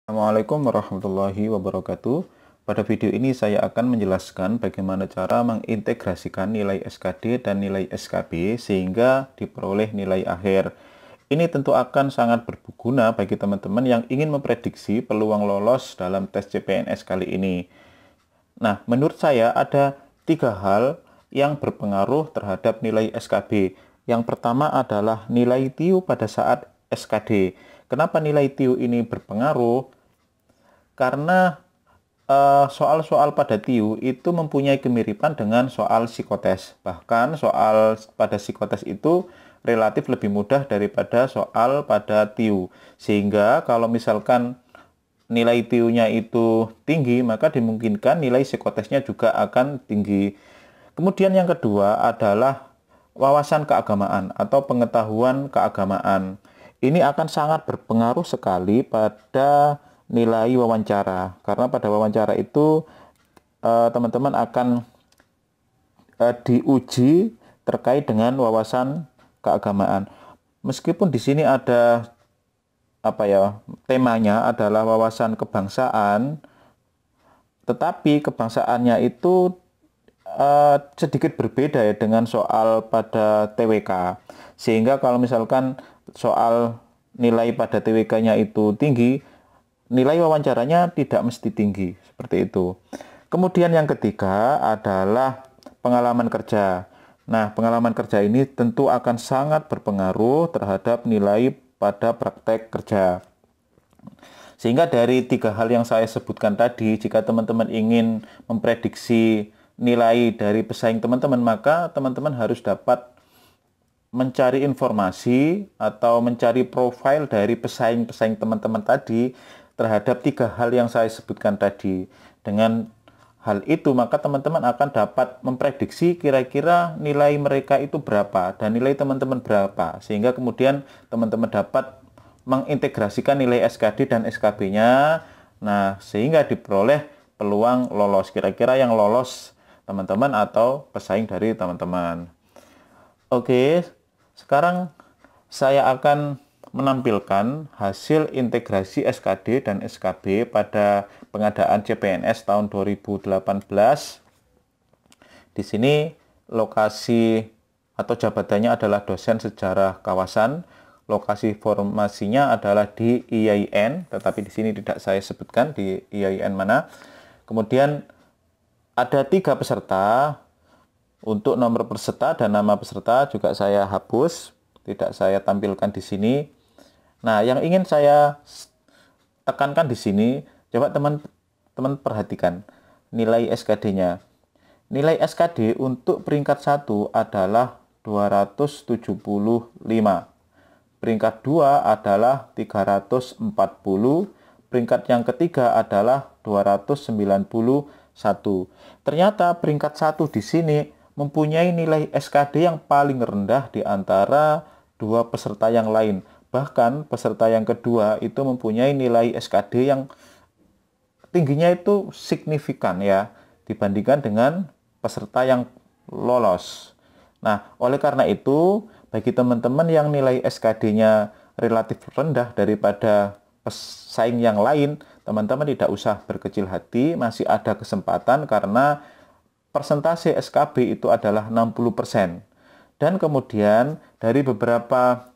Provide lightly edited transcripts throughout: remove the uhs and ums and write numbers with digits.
Assalamualaikum warahmatullahi wabarakatuh. Pada video ini saya akan menjelaskan bagaimana cara mengintegrasikan nilai SKD dan nilai SKB sehingga diperoleh nilai akhir. Ini tentu akan sangat berguna bagi teman-teman yang ingin memprediksi peluang lolos dalam tes CPNS kali ini. Nah, menurut saya ada 3 hal yang berpengaruh terhadap nilai SKB. Yang pertama adalah nilai TIU pada saat SKD. Kenapa nilai TIU ini berpengaruh? Karena soal-soal pada TIU itu mempunyai kemiripan dengan soal psikotes. Bahkan soal pada psikotes itu relatif lebih mudah daripada soal pada TIU. Sehingga kalau misalkan nilai TIU-nya itu tinggi, maka dimungkinkan nilai psikotesnya juga akan tinggi. Kemudian yang kedua adalah wawasan keagamaan atau pengetahuan keagamaan. Ini akan sangat berpengaruh sekali pada nilai wawancara, karena pada wawancara itu teman-teman akan diuji terkait dengan wawasan keagamaan. Meskipun di sini ada temanya adalah wawasan kebangsaan, tetapi kebangsaannya itu sedikit berbeda ya dengan soal pada TWK. Sehingga kalau misalkan soal nilai pada TWK-nya itu tinggi, nilai wawancaranya tidak mesti tinggi, seperti itu. Kemudian yang ketiga adalah pengalaman kerja. Nah, pengalaman kerja ini tentu akan sangat berpengaruh terhadap nilai pada praktek kerja. Sehingga dari 3 hal yang saya sebutkan tadi, jika teman-teman ingin memprediksi nilai dari pesaing teman-teman, maka teman-teman harus dapat mencari informasi atau mencari profil dari pesaing-pesaing teman-teman tadi terhadap 3 hal yang saya sebutkan tadi. Dengan hal itu, maka teman-teman akan dapat memprediksi kira-kira nilai mereka itu berapa dan nilai teman-teman berapa. Sehingga kemudian teman-teman dapat mengintegrasikan nilai SKD dan SKB-nya. Nah, sehingga diperoleh peluang lolos. Kira-kira yang lolos teman-teman atau pesaing dari teman-teman. Oke, sekarang saya akan menampilkan hasil integrasi SKD dan SKB pada pengadaan CPNS tahun 2018. Di sini lokasi atau jabatannya adalah dosen sejarah kawasan. Lokasi formasinya adalah di IAIN, tetapi di sini tidak saya sebutkan di IAIN mana. Kemudian ada 3 peserta. Untuk nomor peserta dan nama peserta juga saya hapus, tidak saya tampilkan di sini. Nah, yang ingin saya tekankan di sini, coba teman-teman perhatikan nilai SKD-nya. Nilai SKD untuk peringkat 1 adalah 275. Peringkat 2 adalah 340. Peringkat yang ketiga adalah 291. Ternyata peringkat 1 di sini mempunyai nilai SKD yang paling rendah di antara 2 peserta yang lain. Bahkan peserta yang kedua itu mempunyai nilai SKD yang tingginya itu signifikan ya dibandingkan dengan peserta yang lolos. Nah, oleh karena itu, bagi teman-teman yang nilai SKD-nya relatif rendah daripada pesaing yang lain, teman-teman tidak usah berkecil hati, masih ada kesempatan karena persentase SKB itu adalah 60%. Dan kemudian dari beberapa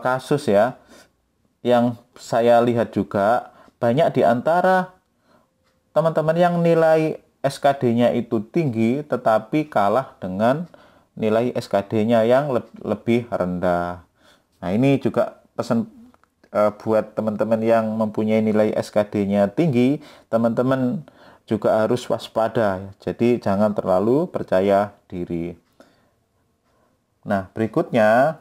kasus ya yang saya lihat juga, banyak di antara teman-teman yang nilai SKD-nya itu tinggi tetapi kalah dengan nilai SKD-nya yang lebih rendah. Nah, ini juga pesan buat teman-teman yang mempunyai nilai SKD-nya tinggi, teman-teman juga harus waspada. Jadi jangan terlalu percaya diri. Nah, berikutnya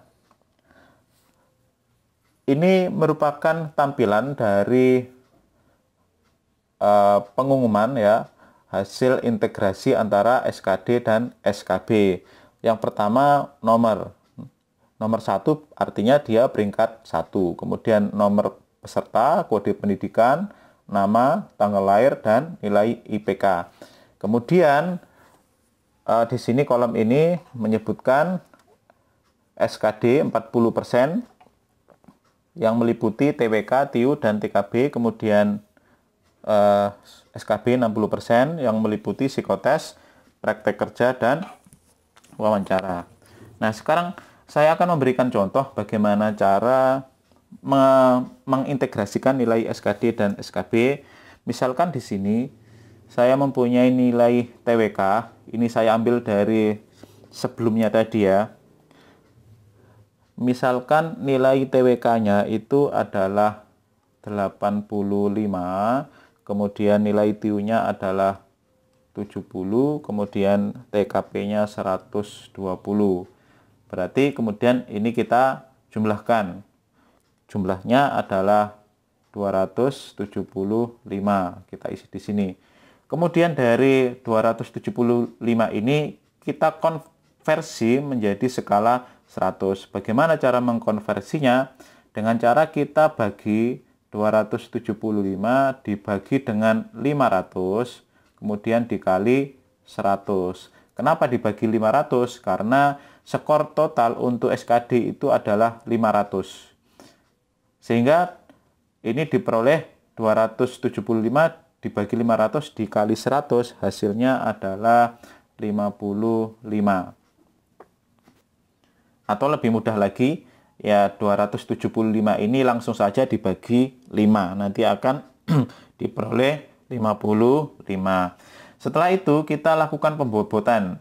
ini merupakan tampilan dari pengumuman ya, hasil integrasi antara SKD dan SKB. Yang pertama nomor 1 artinya dia peringkat 1. Kemudian nomor peserta, kode pendidikan, nama, tanggal lahir, dan nilai IPK. Kemudian di sini kolom ini menyebutkan SKD 40%, yang meliputi TWK, TIU, dan TKB, kemudian SKB 60% yang meliputi psikotes, praktek kerja, dan wawancara. Nah, sekarang saya akan memberikan contoh bagaimana cara mengintegrasikan nilai SKD dan SKB. Misalkan di sini saya mempunyai nilai TWK, ini saya ambil dari sebelumnya tadi ya. Misalkan nilai TWK-nya itu adalah 85, kemudian nilai TIU-nya adalah 70, kemudian TKP-nya 120. Berarti kemudian ini kita jumlahkan. Jumlahnya adalah 275. Kita isi di sini. Kemudian dari 275 ini kita konversi menjadi skala 100. Bagaimana cara mengkonversinya? Dengan cara kita bagi 275 dibagi dengan 500, kemudian dikali 100. Kenapa dibagi 500? Karena skor total untuk SKD itu adalah 500. Sehingga ini diperoleh 275 dibagi 500 dikali 100, hasilnya adalah 55. Atau lebih mudah lagi, ya 275 ini langsung saja dibagi 5. Nanti akan diperoleh 55. Setelah itu kita lakukan pembobotan.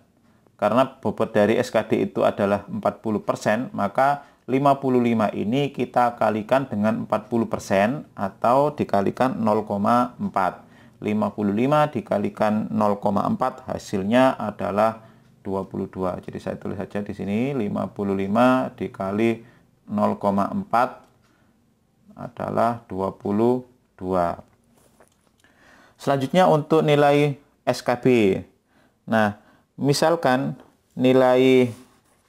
Karena bobot dari SKD itu adalah 40%, maka 55 ini kita kalikan dengan 40% atau dikalikan 0,4. 55 dikalikan 0,4 hasilnya adalah 22. Jadi saya tulis saja di sini 55 dikali 0,4 adalah 22. Selanjutnya untuk nilai SKB. Nah, misalkan nilai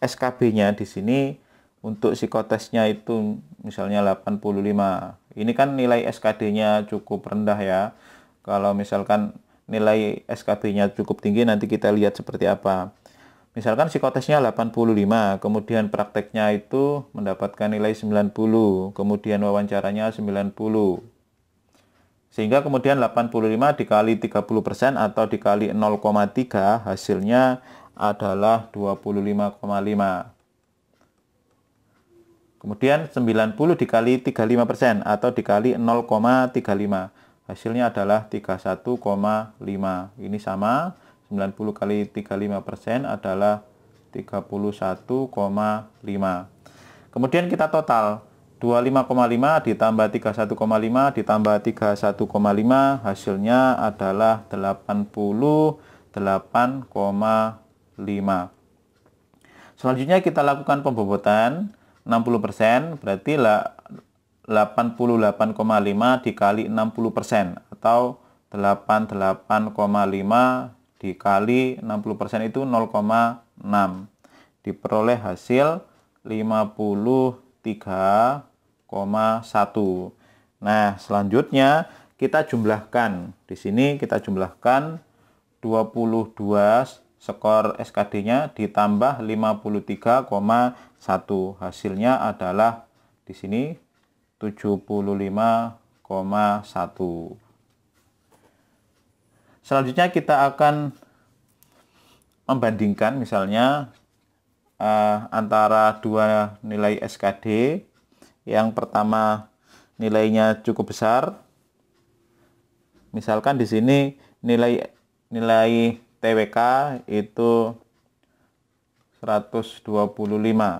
SKB-nya di sini untuk psikotesnya itu misalnya 85. Ini kan nilai SKD-nya cukup rendah ya. Kalau misalkan nilai SKB-nya cukup tinggi, nanti kita lihat seperti apa. Misalkan psikotesnya 85, kemudian prakteknya itu mendapatkan nilai 90, kemudian wawancaranya 90. Sehingga kemudian 85 dikali 30% atau dikali 0,3 hasilnya adalah 25,5. Kemudian 90 dikali 35% atau dikali 0,35. Hasilnya adalah 31,5. Ini sama, 90 kali 35% adalah 31,5. Kemudian kita total, 25,5 ditambah 31,5 ditambah 31,5, hasilnya adalah 88,5. Selanjutnya kita lakukan pembobotan 60%, berarti 88,5 dikali 60% atau 88,5 dikali 60% itu 0,6. Diperoleh hasil 53,1. Nah, selanjutnya kita jumlahkan. Di sini kita jumlahkan 22 skor SKD-nya ditambah 53,1. Hasilnya adalah di sini 75,1. Selanjutnya kita akan membandingkan misalnya antara dua nilai SKD. Yang pertama nilainya cukup besar. Misalkan di sini nilai TWK itu 125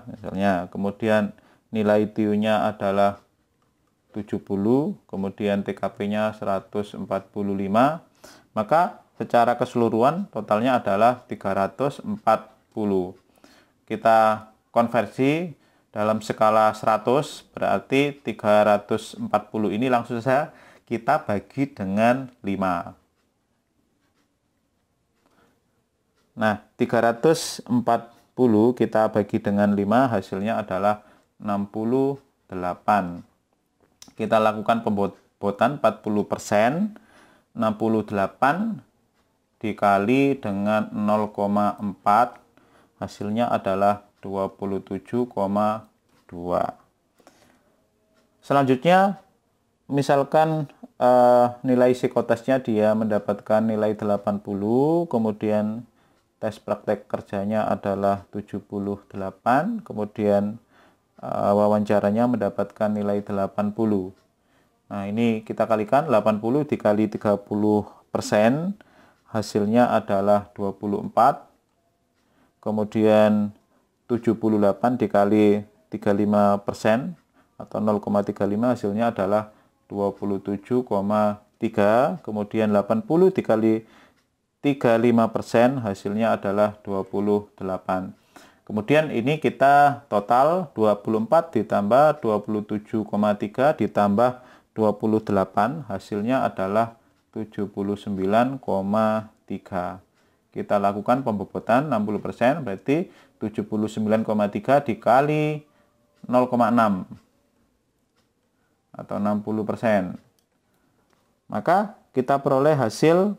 misalnya. Kemudian nilai TIU-nya adalah 70, kemudian TKP-nya 145. Maka secara keseluruhan totalnya adalah 340. Kita konversi dalam skala 100, berarti 340 ini langsung saja kita bagi dengan 5. Nah, 340 kita bagi dengan 5, hasilnya adalah 68. Kita lakukan pembobotan 40%, 68 dikali dengan 0,4, hasilnya adalah 27,2. Selanjutnya, misalkan nilai psikotesnya dia mendapatkan nilai 80, kemudian tes praktek kerjanya adalah 78, kemudian wawancaranya mendapatkan nilai 80. Nah, ini kita kalikan 80 dikali 30%, hasilnya adalah 24. Kemudian 78 dikali 35% atau 0,35, hasilnya adalah 27,3. Kemudian 80 dikali 35%, hasilnya adalah 28. Kemudian ini kita total 24 ditambah 27,3 ditambah 28, hasilnya adalah 79,3. Kita lakukan pembobotan 60%, berarti 79,3 dikali 0,6 atau 60%. Maka kita peroleh hasil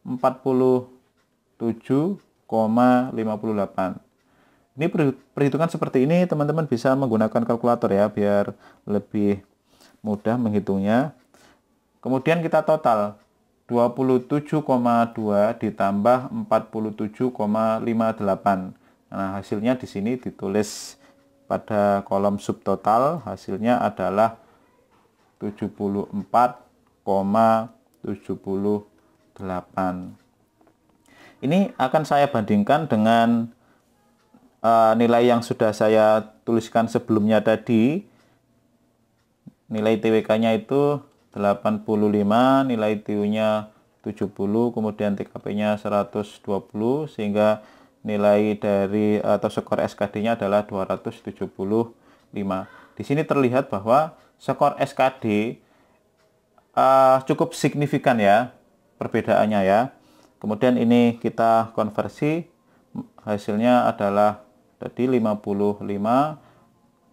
47,58. Ini perhitungan seperti ini teman-teman bisa menggunakan kalkulator ya, biar lebih mudah menghitungnya. Kemudian kita total 27,2 ditambah 47,58. Nah, hasilnya di sini ditulis pada kolom subtotal, hasilnya adalah 74,78. Ini akan saya bandingkan dengan nilai yang sudah saya tuliskan sebelumnya tadi. Nilai TWK-nya itu 85, nilai TU-nya 70, kemudian TKP-nya 120, sehingga nilai dari atau skor SKD-nya adalah 275. Di sini terlihat bahwa skor SKD cukup signifikan ya perbedaannya ya. Kemudian ini kita konversi, hasilnya adalah tadi 55.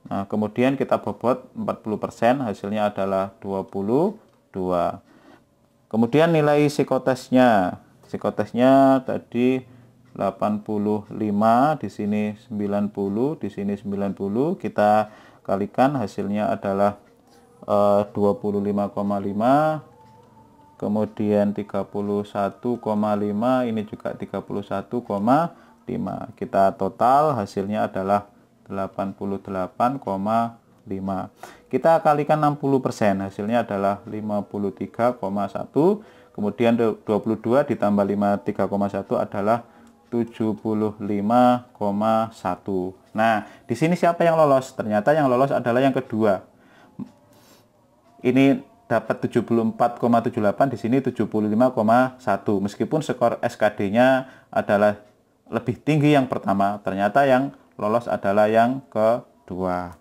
Nah, kemudian kita bobot 40%, hasilnya adalah 22. Kemudian nilai psikotesnya. Psikotesnya tadi 85, di sini 90, di sini 90. Kita kalikan, hasilnya adalah 25,5. Kemudian 31,5, ini juga 31,5. Kita total hasilnya adalah 88,5. Kita kalikan 60%, hasilnya adalah 53,1. Kemudian 22 ditambah 53,1 adalah 75,1. Nah, di sini siapa yang lolos? Ternyata yang lolos adalah yang kedua. Ini dapat 74,78, di sini 75,1. Meskipun skor SKD-nya adalah lebih tinggi yang pertama, ternyata yang lolos adalah yang kedua.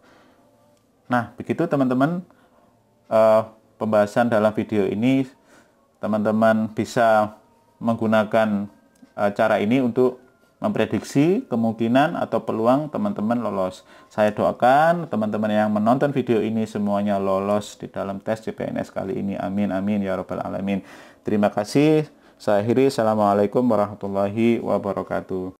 Nah, begitu teman-teman pembahasan dalam video ini. Teman-teman bisa menggunakan cara ini untuk memprediksi kemungkinan atau peluang teman-teman lolos. Saya doakan teman-teman yang menonton video ini semuanya lolos di dalam tes CPNS kali ini. Amin, amin, ya rabbal alamin. Terima kasih. Saya akhiri. Assalamualaikum warahmatullahi wabarakatuh.